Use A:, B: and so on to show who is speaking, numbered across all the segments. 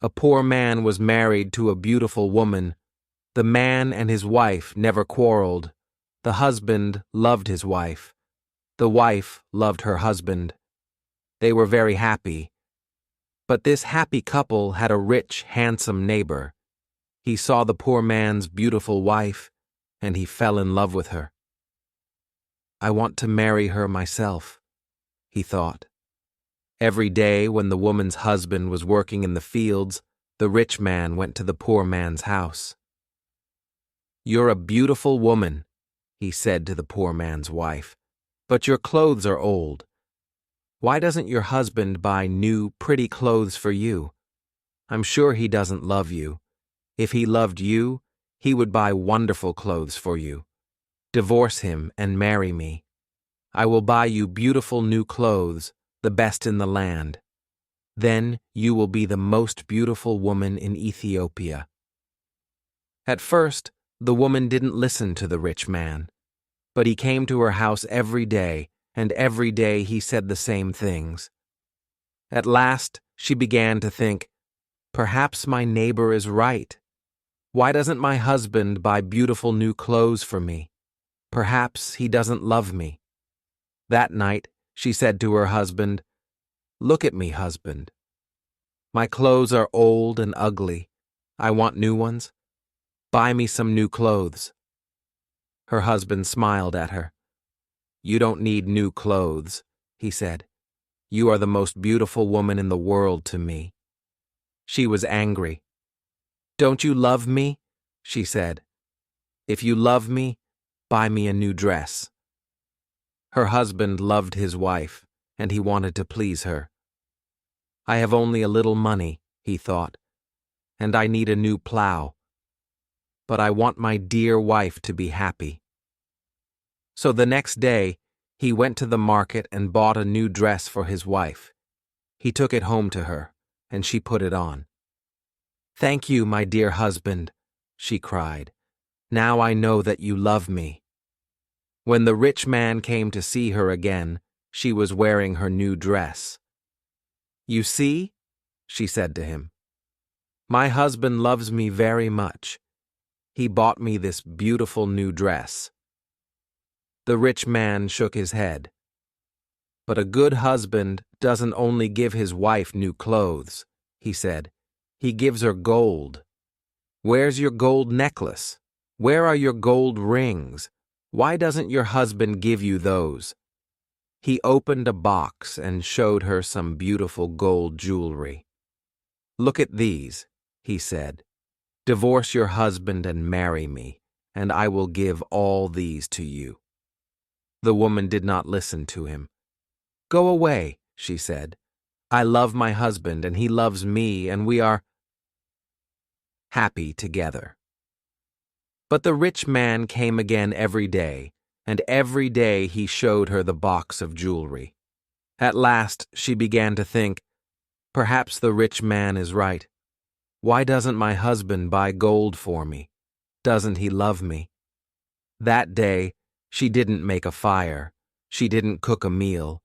A: A poor man was married to a beautiful woman. The man and his wife never quarreled. The husband loved his wife. The wife loved her husband. They were very happy. But this happy couple had a rich, handsome neighbor. He saw the poor man's beautiful wife, and he fell in love with her. I want to marry her myself, he thought. Every day when the woman's husband was working in the fields, the rich man went to the poor man's house. You're a beautiful woman, he said to the poor man's wife, but your clothes are old. Why doesn't your husband buy new, pretty clothes for you? I'm sure he doesn't love you. If he loved you, he would buy wonderful clothes for you. Divorce him and marry me. I will buy you beautiful new clothes, the best in the land. Then you will be the most beautiful woman in Ethiopia. At first, the woman didn't listen to the rich man, but he came to her house every day, and every day he said the same things. At last, she began to think, perhaps my neighbor is right. Why doesn't my husband buy beautiful new clothes for me? Perhaps he doesn't love me. That night, she said to her husband, Look at me, husband. My clothes are old and ugly. I want new ones. Buy me some new clothes. Her husband smiled at her. You don't need new clothes, he said. You are the most beautiful woman in the world to me. She was angry. Don't you love me? She said. If you love me, buy me a new dress. Her husband loved his wife, and he wanted to please her. I have only a little money, he thought, and I need a new plow. But I want my dear wife to be happy. So the next day, he went to the market and bought a new dress for his wife. He took it home to her, and she put it on. Thank you, my dear husband, she cried. Now I know that you love me. When the rich man came to see her again, she was wearing her new dress. You see, she said to him, my husband loves me very much. He bought me this beautiful new dress. The rich man shook his head. But a good husband doesn't only give his wife new clothes, he said. He gives her gold. Where's your gold necklace? Where are your gold rings? Why doesn't your husband give you those? He opened a box and showed her some beautiful gold jewelry. Look at these, he said. Divorce your husband and marry me, and I will give all these to you. The woman did not listen to him. Go away, she said. I love my husband and he loves me, and we are happy together. But the rich man came again every day, and every day he showed her the box of jewelry. At last she began to think, perhaps the rich man is right. Why doesn't my husband buy gold for me? Doesn't he love me? That day, she didn't make a fire. She didn't cook a meal.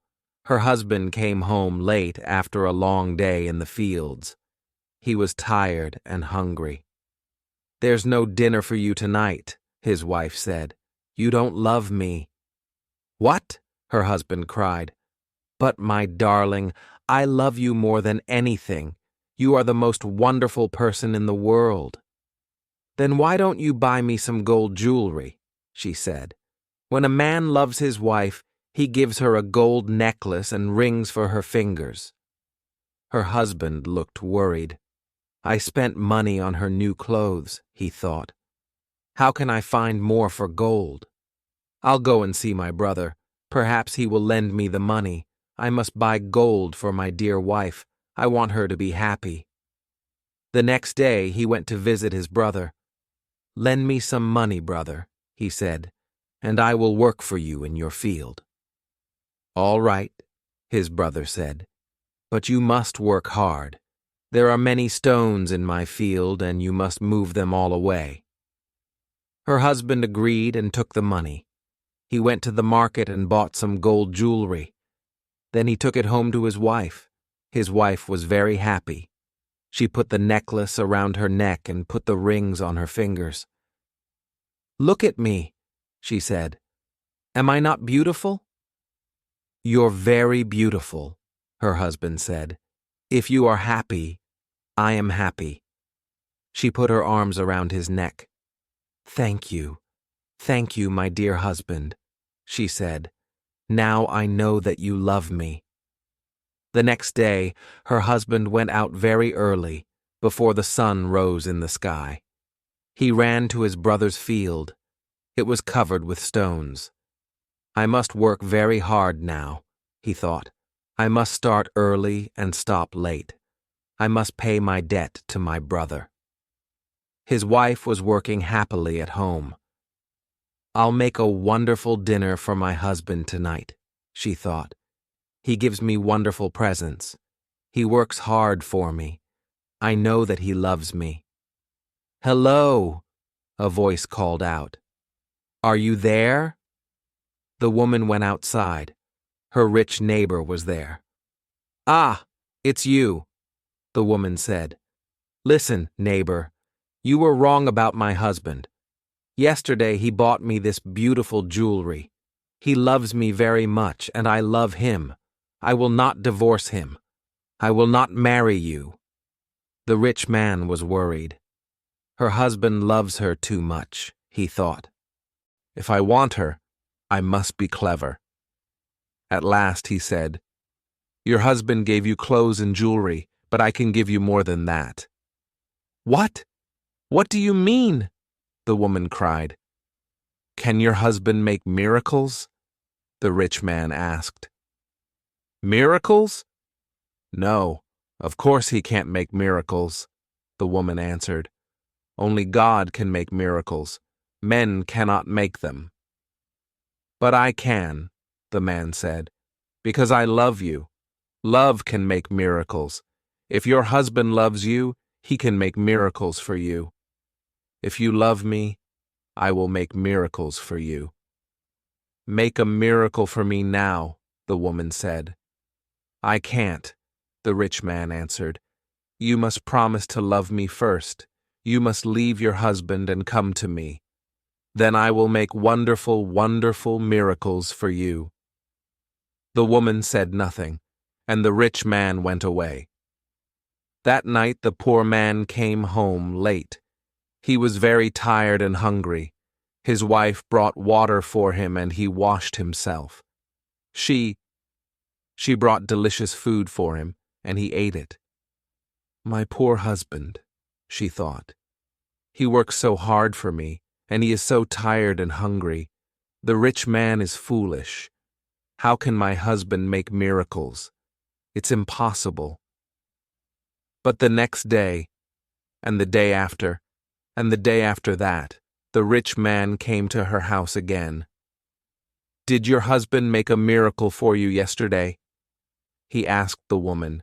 A: Her husband came home late after a long day in the fields. He was tired and hungry. There's no dinner for you tonight, his wife said. You don't love me. What? Her husband cried. But my darling, I love you more than anything. You are the most wonderful person in the world. Then why don't you buy me some gold jewelry? She said. When a man loves his wife, he gives her a gold necklace and rings for her fingers. Her husband looked worried. I spent money on her new clothes, he thought. How can I find more for gold? I'll go and see my brother. Perhaps he will lend me the money. I must buy gold for my dear wife. I want her to be happy. The next day he went to visit his brother. Lend me some money, brother, he said, and I will work for you in your field. All right, his brother said, but you must work hard. There are many stones in my field, and you must move them all away. Her husband agreed and took the money. He went to the market and bought some gold jewelry. Then he took it home to his wife. His wife was very happy. She put the necklace around her neck and put the rings on her fingers. "Look at me," she said. "Am I not beautiful?" "You're very beautiful," her husband said. "If you are happy, I am happy." She put her arms around his neck. Thank you, my dear husband," she said. "Now I know that you love me." The next day, her husband went out very early, before the sun rose in the sky. He ran to his brother's field. It was covered with stones. "I must work very hard now," he thought. "I must start early and stop late. I must pay my debt to my brother." His wife was working happily at home. "I'll make a wonderful dinner for my husband tonight," she thought. "He gives me wonderful presents. He works hard for me. I know that he loves me." "Hello," a voice called out. "Are you there?" The woman went outside. Her rich neighbor was there. "Ah, it's you," the woman said. "Listen, neighbor, you were wrong about my husband. Yesterday he bought me this beautiful jewelry. He loves me very much, and I love him. I will not divorce him. I will not marry you." The rich man was worried. Her husband loves her too much, he thought. If I want her, I must be clever. At last he said, "Your husband gave you clothes and jewelry, but I can give you more than that." "What? What do you mean?" the woman cried. "Can your husband make miracles?" the rich man asked. "Miracles? No, of course he can't make miracles," the woman answered. "Only God can make miracles. Men cannot make them." "But I can," the man said, "because I love you. Love can make miracles. If your husband loves you, he can make miracles for you. If you love me, I will make miracles for you." "Make a miracle for me now," the woman said. "I can't," the rich man answered. "You must promise to love me first. You must leave your husband and come to me. Then I will make wonderful, wonderful miracles for you." The woman said nothing, and the rich man went away. That night the poor man came home late. He was very tired and hungry. His wife brought water for him and he washed himself. She brought delicious food for him, and he ate it. "My poor husband," she thought. "He works so hard for me, and he is so tired and hungry. The rich man is foolish. How can my husband make miracles? It's impossible." But the next day, and the day after, and the day after that, the rich man came to her house again. "Did your husband make a miracle for you yesterday?" he asked the woman.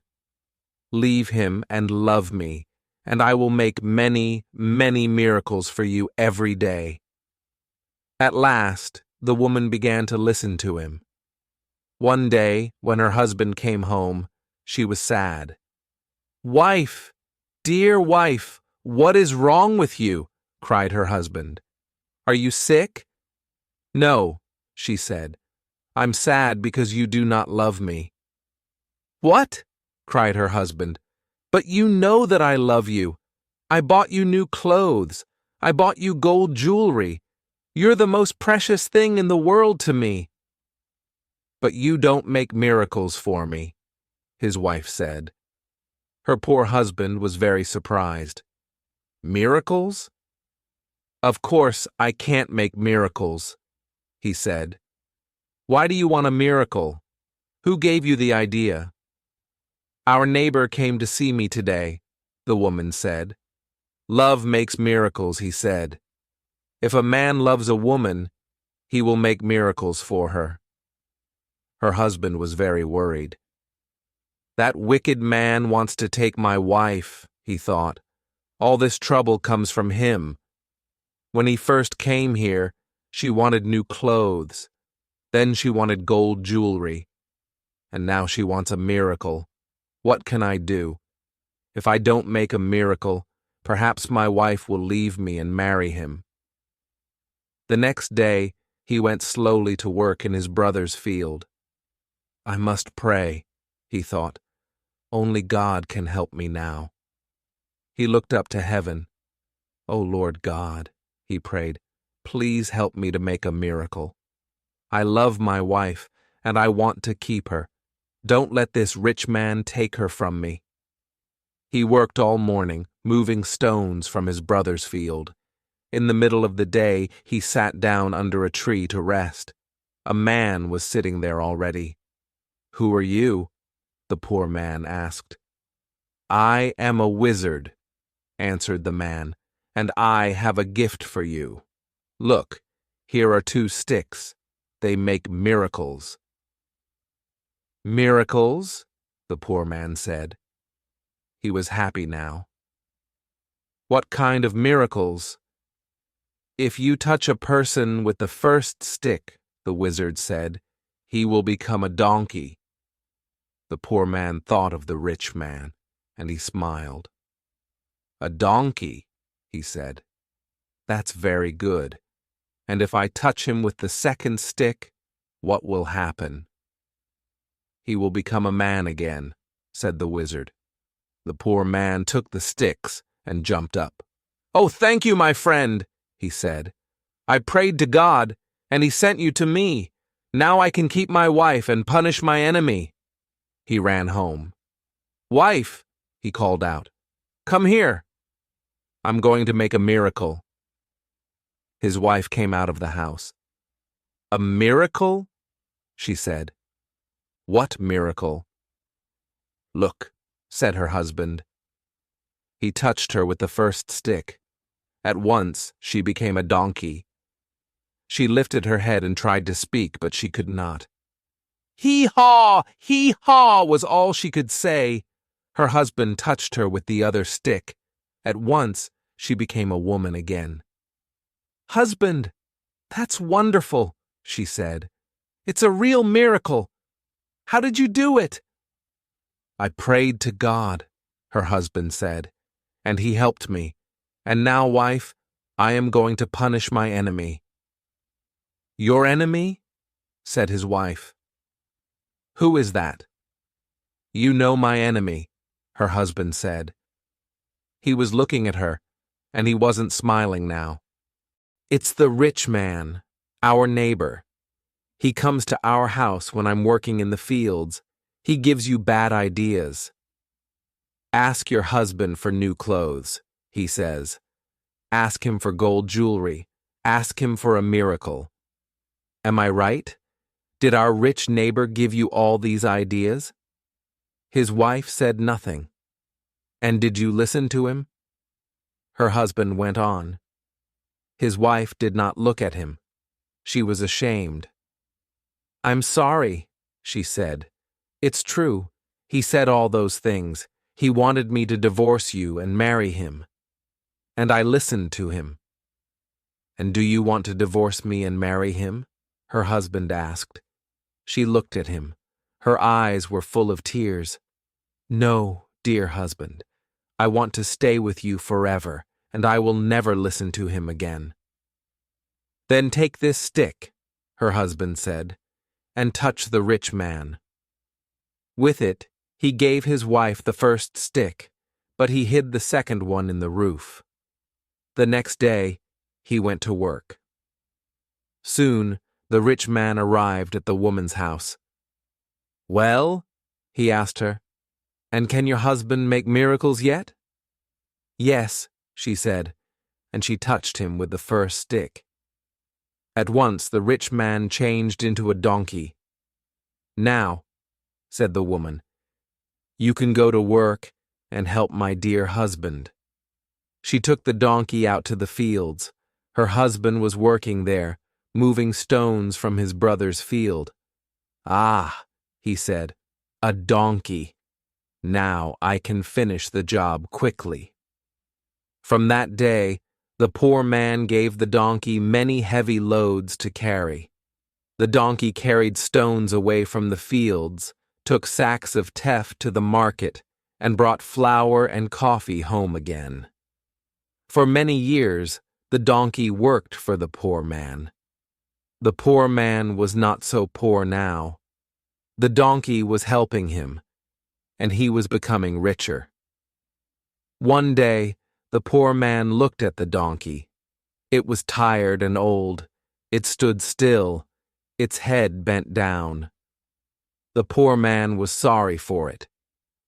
A: "Leave him and love me, and I will make many, many miracles for you every day." At last, the woman began to listen to him. One day, when her husband came home, she was sad. "Wife, dear wife, what is wrong with you?" cried her husband. "Are you sick?" "No," she said. "I'm sad because you do not love me." "What?" cried her husband. "But you know that I love you. I bought you new clothes. I bought you gold jewelry. You're the most precious thing in the world to me." "But you don't make miracles for me," his wife said. Her poor husband was very surprised. "Miracles? Of course I can't make miracles," he said. "Why do you want a miracle? Who gave you the idea?" "Our neighbor came to see me today," the woman said. "Love makes miracles," he said. "If a man loves a woman, he will make miracles for her." Her husband was very worried. "That wicked man wants to take my wife," he thought. "All this trouble comes from him. When he first came here, she wanted new clothes. Then she wanted gold jewelry. And now she wants a miracle. What can I do? If I don't make a miracle, perhaps my wife will leave me and marry him." The next day, he went slowly to work in his brother's field. "I must pray," he thought. "Only God can help me now." He looked up to heaven. "O Lord God," he prayed, "please help me to make a miracle. I love my wife, and I want to keep her. Don't let this rich man take her from me." He worked all morning, moving stones from his brother's field. In the middle of the day, he sat down under a tree to rest. A man was sitting there already. "Who are you?" the poor man asked. "I am a wizard," answered the man, "and I have a gift for you. Look, here are 2 sticks. They make miracles." "Miracles?" the poor man said. He was happy now. "What kind of miracles?" "If you touch a person with the first stick," the wizard said, "he will become a donkey." The poor man thought of the rich man, and he smiled. "A donkey," he said. "That's very good. And if I touch him with the second stick, what will happen?" "He will become a man again," said the wizard. The poor man took the sticks and jumped up. "Oh, thank you, my friend," he said. "I prayed to God, and he sent you to me. Now I can keep my wife and punish my enemy." He ran home. "Wife," he called out, "come here. I'm going to make a miracle." His wife came out of the house. "A miracle?" she said. "What miracle?" "Look," said her husband. He touched her with the first stick. At once she became a donkey. She lifted her head and tried to speak, but she could not. "Hee-haw! Hee-haw!" was all she could say. Her husband touched her with the other stick. At once she became a woman again. "Husband, that's wonderful," she said. "It's a real miracle. How did you do it?" "I prayed to God," her husband said, "and he helped me. And now, wife, I am going to punish my enemy." "Your enemy?" said his wife. "Who is that?" "You know my enemy," her husband said. He was looking at her, and he wasn't smiling now. "It's the rich man, our neighbor. He comes to our house when I'm working in the fields. He gives you bad ideas. 'Ask your husband for new clothes,' he says. 'Ask him for gold jewelry. Ask him for a miracle.' Am I right? Did our rich neighbor give you all these ideas?" His wife said nothing. "And did you listen to him?" Her husband went on. His wife did not look at him. She was ashamed. "I'm sorry," she said. "It's true. He said all those things. He wanted me to divorce you and marry him. And I listened to him." "And do you want to divorce me and marry him?" her husband asked. She looked at him. Her eyes were full of tears. "No, dear husband. I want to stay with you forever, and I will never listen to him again." "Then take this stick," her husband said, "and touch the rich man." With it, he gave his wife the first stick, but he hid the second one in the roof. The next day, he went to work. Soon, the rich man arrived at the woman's house. "Well," he asked her, "and can your husband make miracles yet?" "Yes," she said, and she touched him with the first stick. At once the rich man changed into a donkey. "Now," said the woman, "you can go to work and help my dear husband." She took the donkey out to the fields. Her husband was working there, moving stones from his brother's field. "Ah," he said, "a donkey. Now I can finish the job quickly." From that day, the poor man gave the donkey many heavy loads to carry. The donkey carried stones away from the fields, took sacks of teff to the market, and brought flour and coffee home again. For many years, the donkey worked for the poor man. The poor man was not so poor now. The donkey was helping him, and he was becoming richer. One day, the poor man looked at the donkey. It was tired and old. It stood still, its head bent down. The poor man was sorry for it.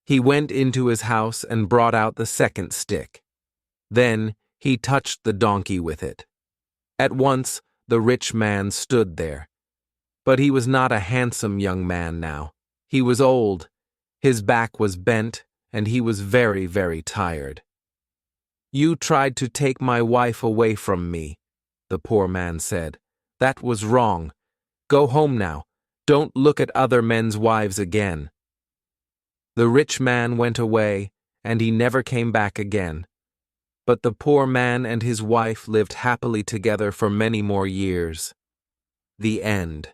A: He went into his house and brought out the second stick. Then he touched the donkey with it. At once, the rich man stood there. But he was not a handsome young man now. He was old, his back was bent, and he was very, very tired. "You tried to take my wife away from me," the poor man said. "That was wrong. Go home now. Don't look at other men's wives again." The rich man went away, and he never came back again. But the poor man and his wife lived happily together for many more years. The end.